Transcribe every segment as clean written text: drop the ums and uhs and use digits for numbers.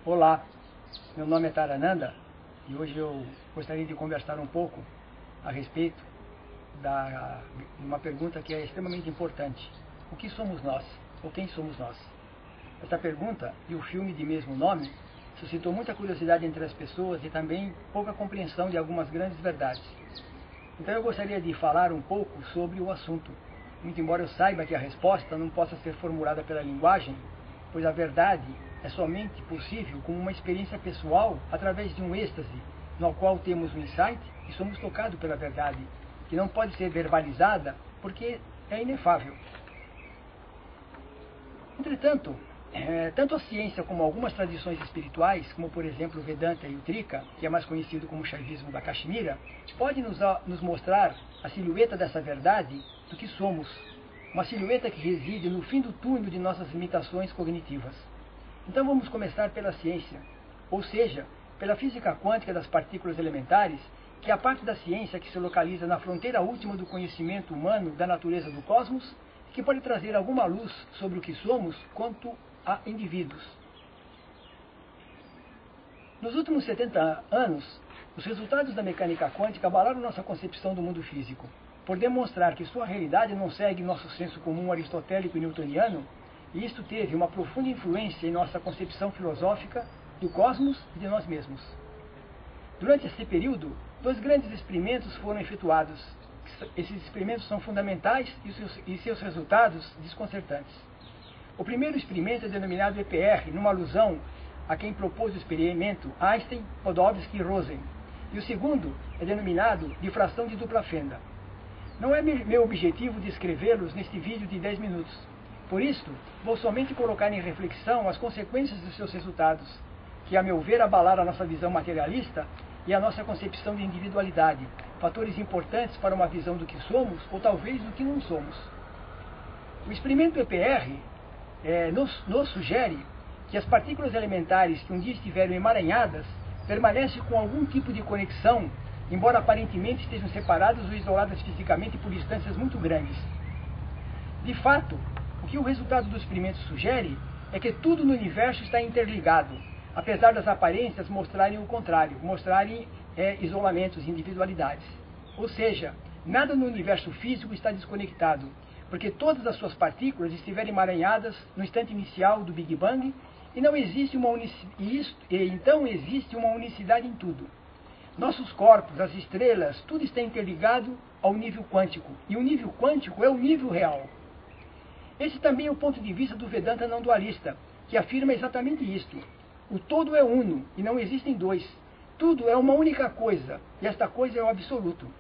Olá, meu nome é Tarananda e hoje eu gostaria de conversar um pouco a respeito de uma pergunta que é extremamente importante. O que somos nós? Ou quem somos nós? Essa pergunta e o filme de mesmo nome suscitou muita curiosidade entre as pessoas e também pouca compreensão de algumas grandes verdades. Então eu gostaria de falar um pouco sobre o assunto, muito embora eu saiba que a resposta não possa ser formulada pela linguagem, pois a verdade é somente possível com uma experiência pessoal através de um êxtase, no qual temos um insight e somos tocados pela verdade, que não pode ser verbalizada porque é inefável. Entretanto, tanto a ciência como algumas tradições espirituais, como por exemplo o Vedanta e o Trika, que é mais conhecido como o Shaivismo da Caxemira, podem nos mostrar a silhueta dessa verdade do que somos, uma silhueta que reside no fim do túnel de nossas limitações cognitivas. Então vamos começar pela ciência, ou seja, pela física quântica das partículas elementares, que é a parte da ciência que se localiza na fronteira última do conhecimento humano da natureza do cosmos, que pode trazer alguma luz sobre o que somos quanto a indivíduos. Nos últimos 70 anos, os resultados da mecânica quântica abalaram nossa concepção do mundo físico, por demonstrar que sua realidade não segue nosso senso comum aristotélico e newtoniano, e isto teve uma profunda influência em nossa concepção filosófica do cosmos e de nós mesmos. Durante esse período, 2 grandes experimentos foram efetuados. Esses experimentos são fundamentais e seus resultados desconcertantes. O primeiro experimento é denominado EPR, numa alusão a quem propôs o experimento, Einstein, Podolsky e Rosen. E o segundo é denominado difração de dupla fenda. Não é meu objetivo descrevê-los neste vídeo de 10 minutos. Por isto, vou somente colocar em reflexão as consequências dos seus resultados, que a meu ver abalaram a nossa visão materialista e a nossa concepção de individualidade, fatores importantes para uma visão do que somos ou talvez do que não somos. O experimento EPR nos sugere que as partículas elementares que um dia estiveram emaranhadas permanecem com algum tipo de conexão, embora aparentemente estejam separadas ou isoladas fisicamente por distâncias muito grandes. De fato, o que o resultado do experimento sugere é que tudo no universo está interligado, apesar das aparências mostrarem o contrário, mostrarem isolamentos, individualidades. Ou seja, nada no universo físico está desconectado, porque todas as suas partículas estiveram emaranhadas no instante inicial do Big Bang e não existe então existe uma unicidade em tudo. Nossos corpos, as estrelas, tudo está interligado ao nível quântico, e o nível quântico é o nível real. Esse também é o ponto de vista do Vedanta não dualista, que afirma exatamente isto. O todo é uno e não existem 2. Tudo é uma única coisa, e esta coisa é o absoluto.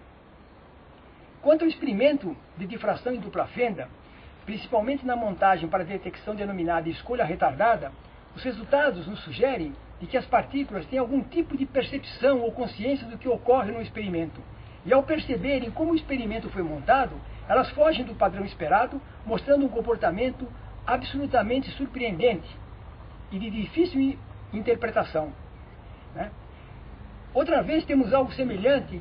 Quanto ao experimento de difração em dupla fenda, principalmente na montagem para detecção denominada escolha retardada, os resultados nos sugerem de que as partículas têm algum tipo de percepção ou consciência do que ocorre no experimento. E ao perceberem como o experimento foi montado, elas fogem do padrão esperado, mostrando um comportamento absolutamente surpreendente e de difícil interpretação. Outra vez temos algo semelhante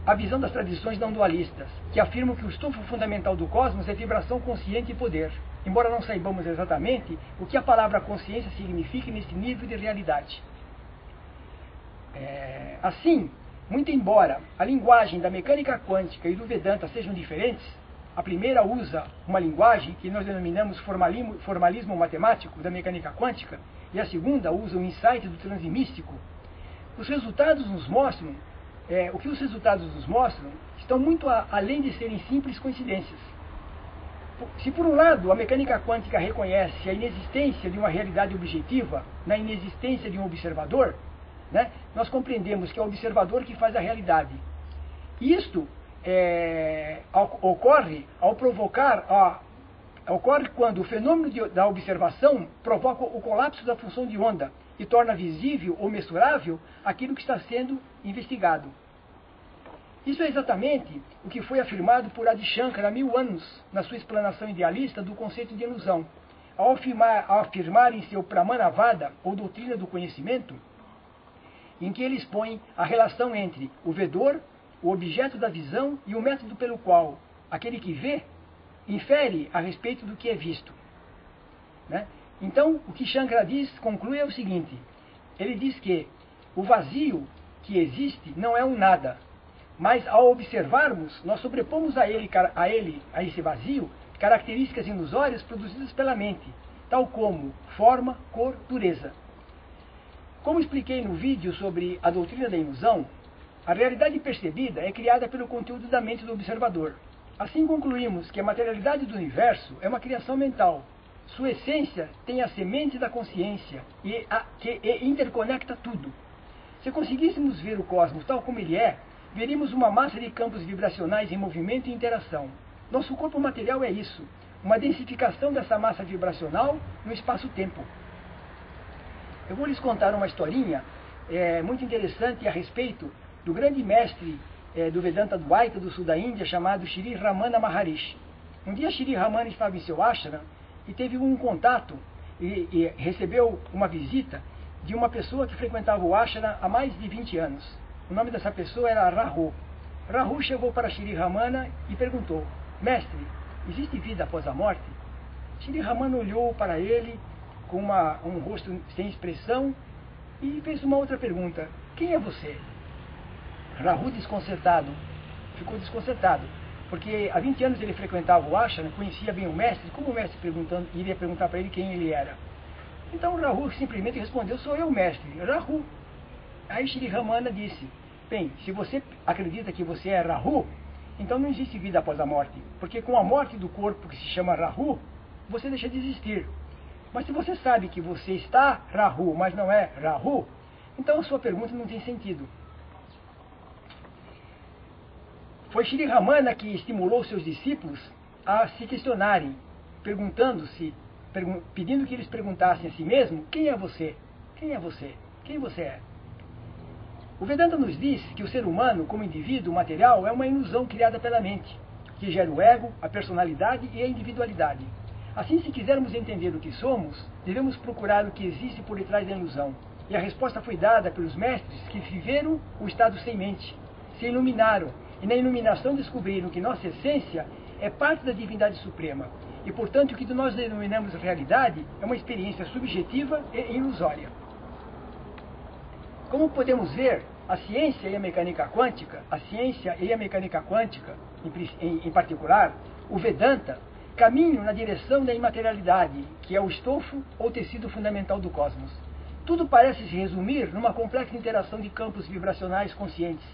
à visão das tradições não dualistas, que afirmam que o estofo fundamental do cosmos é vibração consciente e poder, embora não saibamos exatamente o que a palavra consciência significa nesse nível de realidade. Assim, muito embora a linguagem da mecânica quântica e do Vedanta sejam diferentes, a primeira usa uma linguagem que nós denominamos formalismo matemático da mecânica quântica, e a segunda usa o insight do transe místico. Os resultados nos mostram, o que os resultados nos mostram, estão muito além de serem simples coincidências. Se por um lado a mecânica quântica reconhece a inexistência de uma realidade objetiva na inexistência de um observador, nós compreendemos que é o observador que faz a realidade. Isto ocorre quando o fenômeno da observação provoca o colapso da função de onda e torna visível ou mensurável aquilo que está sendo investigado. Isso é exatamente o que foi afirmado por Adi Shankara há 1000 anos na sua explanação idealista do conceito de ilusão, ao afirmar em seu Pramanavada, ou doutrina do conhecimento, em que ele expõe a relação entre o vedor, o objeto da visão e o método pelo qual aquele que vê infere a respeito do que é visto. Então, o que Shankara conclui é o seguinte: ele diz que o vazio que existe não é um nada, mas ao observarmos, nós sobrepomos a esse vazio, características ilusórias produzidas pela mente, tal como forma, cor, dureza. Como expliquei no vídeo sobre a doutrina da ilusão, a realidade percebida é criada pelo conteúdo da mente do observador. Assim concluímos que a materialidade do universo é uma criação mental. Sua essência tem a semente da consciência que interconecta tudo. Se conseguíssemos ver o cosmos tal como ele é, veríamos uma massa de campos vibracionais em movimento e interação. Nosso corpo material é isso, uma densificação dessa massa vibracional no espaço-tempo. Eu vou lhes contar uma historinha muito interessante a respeito do grande mestre do Vedanta Dvaita do sul da Índia, chamado Shri Ramana Maharishi. Um dia Shri Ramana estava em seu ashram e teve um contato e recebeu uma visita de uma pessoa que frequentava o ashram há mais de 20 anos. O nome dessa pessoa era Rahu. Rahu chegou para Shri Ramana e perguntou: mestre, existe vida após a morte? Shri Ramana olhou para ele com um rosto sem expressão e fez uma outra pergunta: quem é você? Rahu, desconcertado, ficou desconcertado, porque há 20 anos ele frequentava o ashram, conhecia bem o mestre, como o mestre iria perguntar para ele quem ele era? Então Rahu simplesmente respondeu: sou eu, mestre, Rahu. Aí Shri Ramana disse: bem, se você acredita que você é Rahu, então não existe vida após a morte, porque com a morte do corpo que se chama Rahu, você deixa de existir. Mas se você sabe que você está Rahu, mas não é Rahu, então a sua pergunta não tem sentido. Foi Shri Ramana que estimulou seus discípulos a se questionarem, pedindo que eles perguntassem a si mesmos: quem é você? Quem é você? Quem você é? O Vedanta nos diz que o ser humano, como indivíduo material, é uma ilusão criada pela mente, que gera o ego, a personalidade e a individualidade. Assim, se quisermos entender o que somos, devemos procurar o que existe por detrás da ilusão. E a resposta foi dada pelos mestres que viveram o estado sem mente, se iluminaram, e na iluminação descobriram que nossa essência é parte da divindade suprema. E, portanto, o que nós denominamos realidade é uma experiência subjetiva e ilusória. Como podemos ver, a ciência e a mecânica quântica, em particular, o Vedanta, caminham na direção da imaterialidade, que é o estofo ou tecido fundamental do cosmos. Tudo parece se resumir numa complexa interação de campos vibracionais conscientes,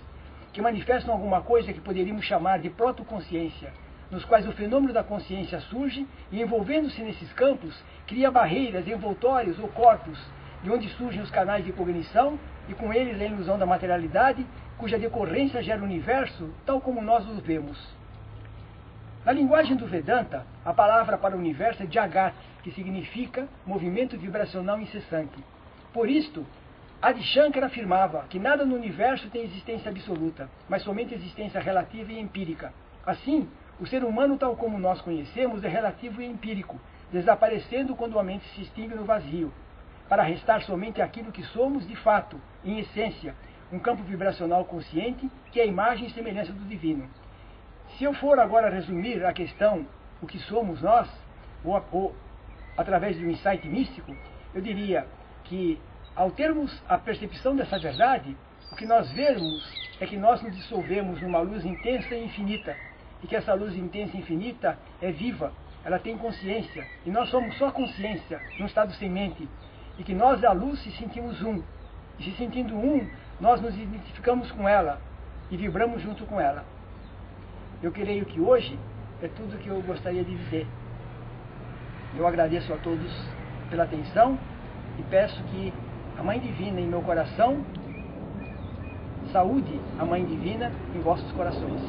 que manifestam alguma coisa que poderíamos chamar de protoconsciência, nos quais o fenômeno da consciência surge e, envolvendo-se nesses campos, cria barreiras, envoltórios ou corpos, de onde surgem os canais de cognição e com eles a ilusão da materialidade, cuja decorrência gera o universo tal como nós o vemos. Na linguagem do Vedanta, a palavra para o universo é Jagat, que significa movimento vibracional incessante. Por isto, Adi Shankara afirmava que nada no universo tem existência absoluta, mas somente existência relativa e empírica. Assim, o ser humano tal como nós conhecemos é relativo e empírico, desaparecendo quando a mente se extingue no vazio, para restar somente aquilo que somos de fato, em essência, um campo vibracional consciente que é a imagem e semelhança do divino. Se eu for agora resumir a questão, o que somos nós, ou através de um insight místico, eu diria que, ao termos a percepção dessa verdade, o que nós vemos é que nós nos dissolvemos numa luz intensa e infinita, e que essa luz intensa e infinita é viva, ela tem consciência, e nós somos só consciência, num estado sem mente, e que nós, a luz, se sentimos um. E se sentindo um, nós nos identificamos com ela e vibramos junto com ela. Eu creio que hoje é tudo o que eu gostaria de dizer. Eu agradeço a todos pela atenção e peço que a Mãe Divina em meu coração saúde a Mãe Divina em vossos corações.